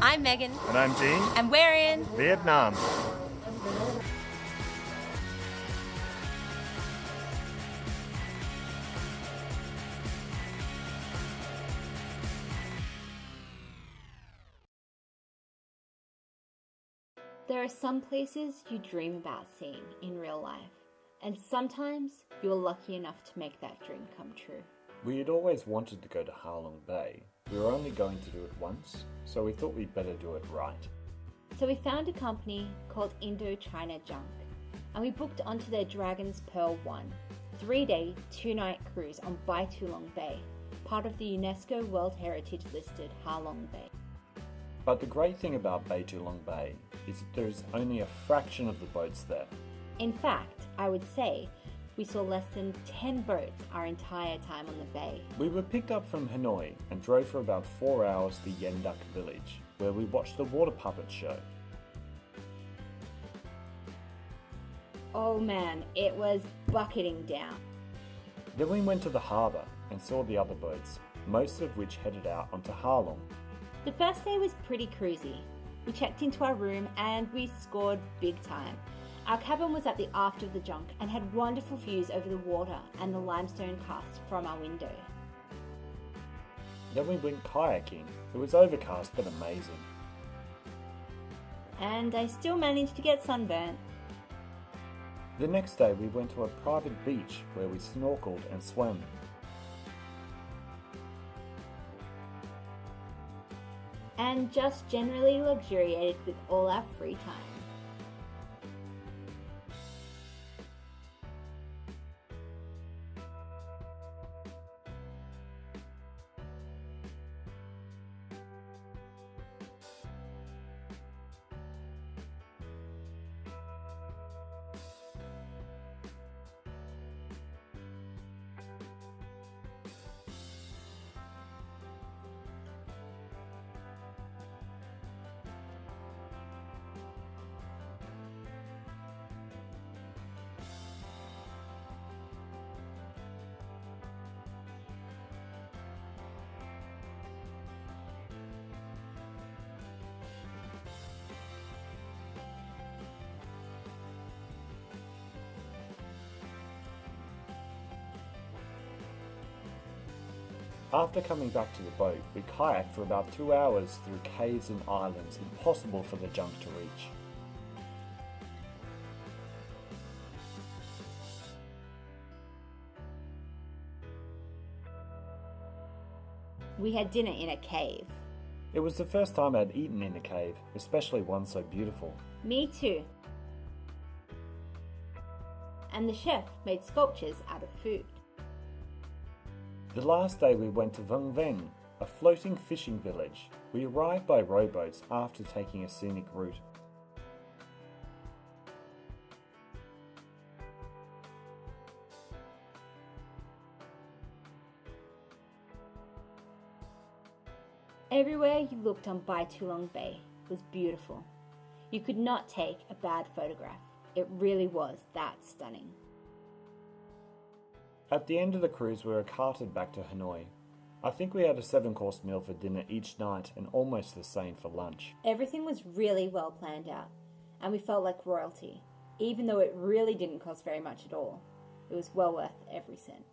I'm Megan. And I'm Dean. And we're in Vietnam. There are some places you dream about seeing in real life, and sometimes you're lucky enough to make that dream come true. We had always wanted to go to Halong Bay. We were only going to do it once, so we thought we'd better do it right. So we found a company called Indo-China Junk, and we booked onto their Dragon's Pearl 1, 3-day, 2-night cruise on Bai Tu Long Bay, part of the UNESCO World Heritage listed Halong Bay. But the great thing about Bai Tu Long Bay is that there is only a fraction of the boats there. In fact, I would say we saw less than 10 boats our entire time on the bay. We were picked up from Hanoi and drove for about 4 hours to Yen Duc village, where we watched the water puppet show. Oh man, it was bucketing down. Then we went to the harbour and saw the other boats, most of which headed out onto Halong. The first day was pretty cruisy. We checked into our room and we scored big time. Our cabin was at the aft of the junk and had wonderful views over the water and the limestone cast from our window. Then we went kayaking. It was overcast but amazing. And I still managed to get sunburnt. The next day we went to a private beach where we snorkeled and swam. And just generally luxuriated with all our free time. After coming back to the boat, we kayaked for about 2 hours through caves and islands impossible for the junk to reach. We had dinner in a cave. It was the first time I'd eaten in a cave, especially one so beautiful. Me too. And the chef made sculptures out of food. The last day we went to Vung Veng, a floating fishing village. We arrived by rowboats after taking a scenic route. Everywhere you looked on Bai Tu Long Bay was beautiful. You could not take a bad photograph. It really was that stunning. At the end of the cruise we were carted back to Hanoi. I think we had a 7-course meal for dinner each night and almost the same for lunch. Everything was really well planned out, and we felt like royalty, even though it really didn't cost very much at all. It was well worth every cent.